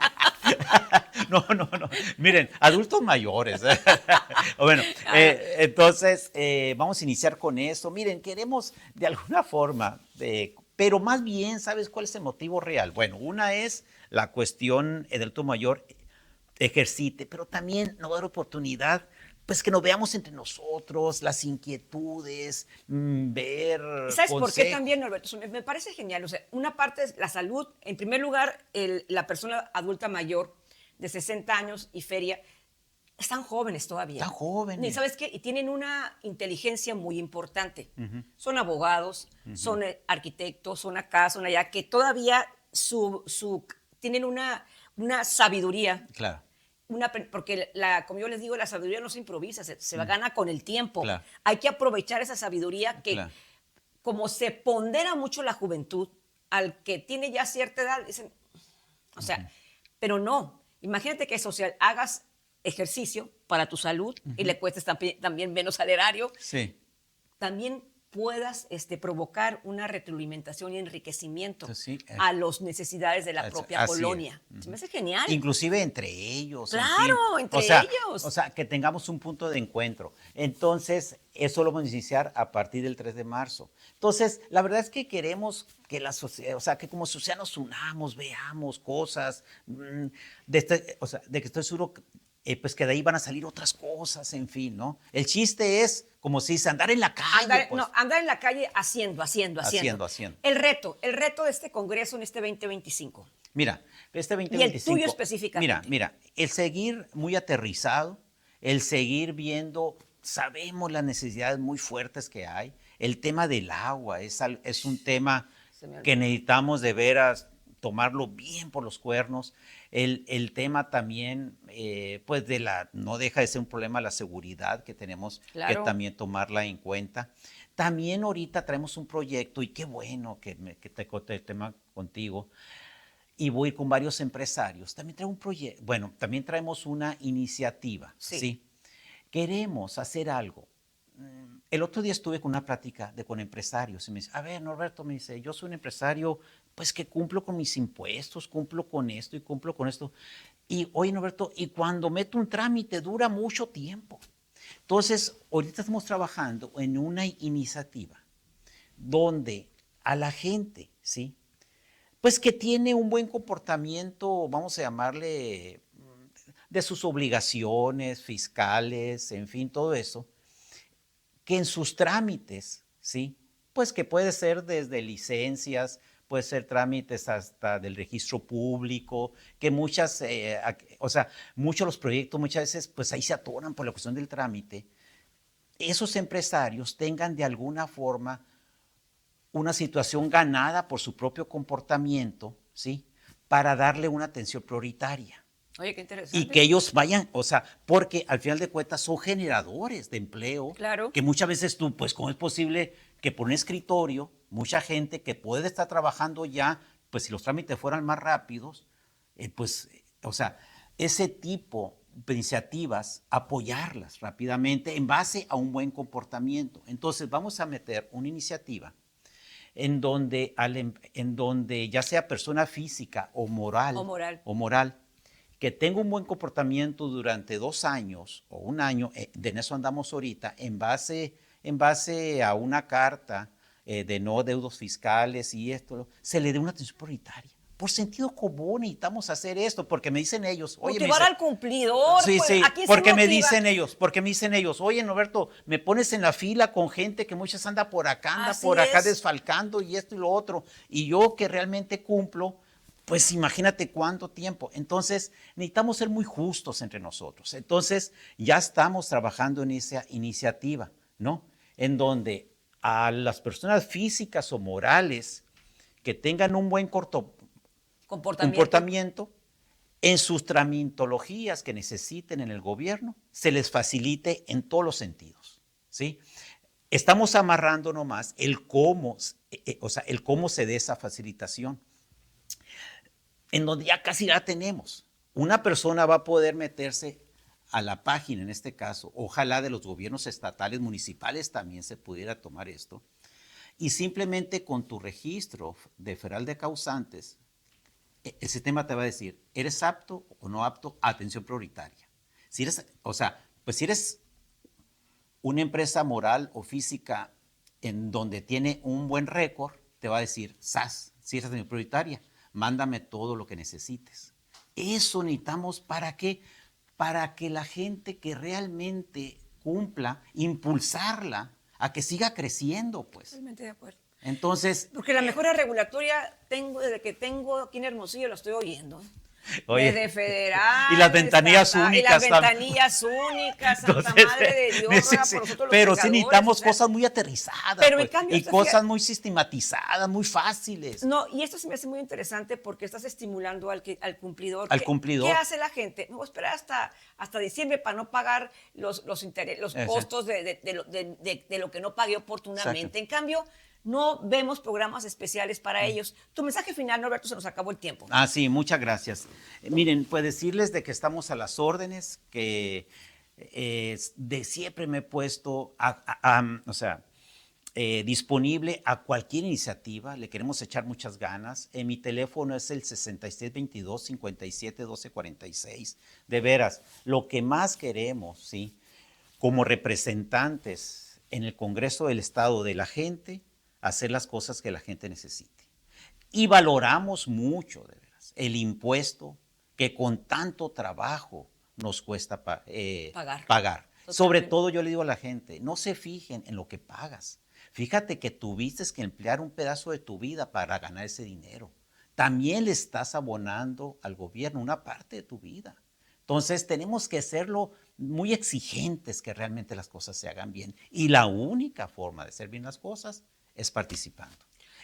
No. Miren, adultos mayores. Bueno, entonces vamos a iniciar con eso. Miren, queremos de alguna forma, pero más bien, ¿sabes cuál es el motivo real? Bueno, una es la cuestión del adulto mayor ejercite, pero también nos va a dar oportunidad pues que nos veamos entre nosotros, las inquietudes, ver. ¿Sabes por qué también, Norberto? Me parece genial. O sea, una parte es la salud. En primer lugar, la persona adulta mayor de 60 años y feria, están jóvenes todavía. Están jóvenes. ¿Y sabes qué? Y tienen una inteligencia muy importante. Son abogados, son arquitectos, son acá, son allá, que todavía tienen una sabiduría. Claro. Porque como yo les digo, la sabiduría no se improvisa, se gana con el tiempo. Claro. Hay que aprovechar esa sabiduría que, como se pondera mucho la juventud, al que tiene ya cierta edad, dicen, o sea, pero no. Imagínate que social, hagas ejercicio para tu salud y le cuestes también menos al erario. Sí. También puedas provocar una retroalimentación y enriquecimiento a las necesidades de la propia colonia. Se me hace genial. Inclusive entre ellos. Claro, entre ellos. O sea, que tengamos un punto de encuentro. Entonces, eso lo vamos a iniciar a partir del 3 de marzo. Entonces, la verdad es que queremos que la sociedad, o sea, que como sociedad nos unamos, veamos cosas, de que estoy seguro pues que de ahí van a salir otras cosas, en fin, ¿no? El chiste es, como se dice, andar en la calle. Andar en la calle haciendo. El reto de este congreso en este 2025. Mira, este 2025. Y el tuyo específicamente. Mira, el seguir muy aterrizado, el seguir viendo, sabemos las necesidades muy fuertes que hay. El tema del agua es un tema que necesitamos de veras tomarlo bien por los cuernos. El tema también, pues no deja de ser un problema la seguridad que tenemos que también tomarla en cuenta. También ahorita traemos un proyecto, y qué bueno que te conté el tema contigo, y voy a ir con varios empresarios. También traigo un proyecto, bueno, también traemos una iniciativa, ¿sí? Queremos hacer algo. El otro día estuve con una plática con empresarios y me dice, a ver, Norberto, me dice, yo soy un empresario pues que cumplo con mis impuestos, cumplo con esto y cumplo con esto. Y oye, Norberto, y cuando meto un trámite dura mucho tiempo. Entonces, ahorita estamos trabajando en una iniciativa donde a la gente, ¿sí? Pues que tiene un buen comportamiento, vamos a llamarle, de sus obligaciones fiscales, en fin, todo eso, que en sus trámites, ¿sí? Pues que puede ser desde licencias puede ser trámites hasta del registro público, que muchos de los proyectos muchas veces pues ahí se atoran por la cuestión del trámite. Esos empresarios tengan de alguna forma una situación ganada por su propio comportamiento, ¿sí? Para darle una atención prioritaria. Oye, qué interesante. Y que ellos vayan, porque al final de cuentas son generadores de empleo. Claro. Que muchas veces tú, pues, ¿cómo es posible que por un escritorio, mucha gente que puede estar trabajando ya, pues, si los trámites fueran más rápidos, ese tipo de iniciativas, apoyarlas rápidamente en base a un buen comportamiento. Entonces, vamos a meter una iniciativa en donde ya sea persona física o moral, que tenga un buen comportamiento durante 2 años o 1 año, de eso andamos ahorita, en base a una carta de no deudos fiscales y esto, se le dé una atención prioritaria. Por sentido común necesitamos hacer esto, porque me dicen ellos, oye, motivar al cumplidor. Sí, pues, sí, aquí porque me dicen ellos, oye, Norberto, me pones en la fila con gente que muchas anda por acá desfalcando y esto y lo otro, y yo que realmente cumplo, pues imagínate cuánto tiempo. Entonces, necesitamos ser muy justos entre nosotros. Entonces, ya estamos trabajando en esa iniciativa, ¿no? En donde a las personas físicas o morales que tengan un buen comportamiento en sus tramitologías que necesiten en el gobierno, se les facilite en todos los sentidos, ¿sí? Estamos amarrando nomás el cómo se dé esa facilitación, en donde ya casi la tenemos. Una persona va a poder meterse a la página, en este caso, ojalá de los gobiernos estatales, municipales también se pudiera tomar esto, y simplemente con tu registro de federal de causantes, el sistema te va a decir, ¿eres apto o no apto a atención prioritaria? Si eres una empresa moral o física en donde tiene un buen récord, te va a decir, SAS, si eres atención prioritaria, mándame todo lo que necesites. Eso necesitamos, ¿para qué? Para que la gente que realmente cumpla, impulsarla a que siga creciendo, pues. Totalmente de acuerdo. Entonces, porque la mejora regulatoria desde que tengo aquí en Hermosillo, la estoy oyendo. Oye, desde federal. y las ventanillas únicas. Y las ventanillas únicas, Santa Madre de Dios, ruega por nosotros los pero pecadores, sí necesitamos cosas muy aterrizadas, pero pues, en cambio, y cosas muy sistematizadas, muy fáciles. No, y esto se me hace muy interesante porque estás estimulando al cumplidor. Al cumplidor. ¿Qué hace la gente? Me voy a esperar hasta diciembre para no pagar los costos de lo que no pagué oportunamente. Exacto. En cambio, no vemos programas especiales para ellos. Tu mensaje final, Norberto, se nos acabó el tiempo. Sí, muchas gracias. Miren, pues decirles de que estamos a las órdenes, que de siempre me he puesto disponible a cualquier iniciativa. Le queremos echar muchas ganas. Mi teléfono es el 6622-571246. De veras, lo que más queremos, ¿sí? Como representantes en el Congreso del Estado de la gente, hacer las cosas que la gente necesite. Y valoramos mucho, de veras, el impuesto que con tanto trabajo nos cuesta pagar. Sobre todo yo le digo a la gente, no se fijen en lo que pagas. Fíjate que tuviste que emplear un pedazo de tu vida para ganar ese dinero. También le estás abonando al gobierno una parte de tu vida. Entonces tenemos que serlo muy exigentes, que realmente las cosas se hagan bien. Y la única forma de hacer bien las cosas es participando.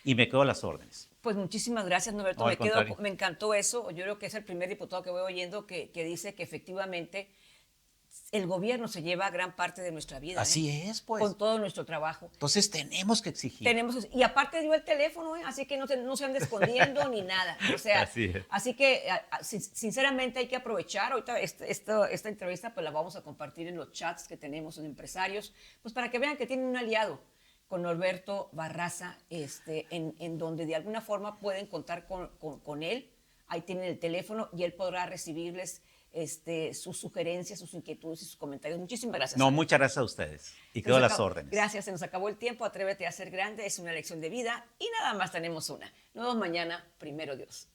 Y me quedo a las órdenes. Pues muchísimas gracias, Norberto. Me encantó eso. Yo creo que es el primer diputado que voy oyendo que dice que efectivamente el gobierno se lleva gran parte de nuestra vida. Así es, pues. Con todo nuestro trabajo. Entonces tenemos que exigir. Y aparte dio el teléfono, así que no se ande escondiendo ni nada. O sea, así que sinceramente hay que aprovechar. Ahorita esta entrevista pues la vamos a compartir en los chats que tenemos en empresarios, pues para que vean que tienen un aliado con Norberto Barraza, en donde de alguna forma pueden contar con él. Ahí tienen el teléfono y él podrá recibirles sus sugerencias, sus inquietudes y sus comentarios. Muchísimas gracias. No, muchas gracias a ustedes. Y quedo a las órdenes. Gracias, se nos acabó el tiempo. Atrévete a ser grande, es una lección de vida y nada más tenemos una. Nos vemos mañana, primero Dios.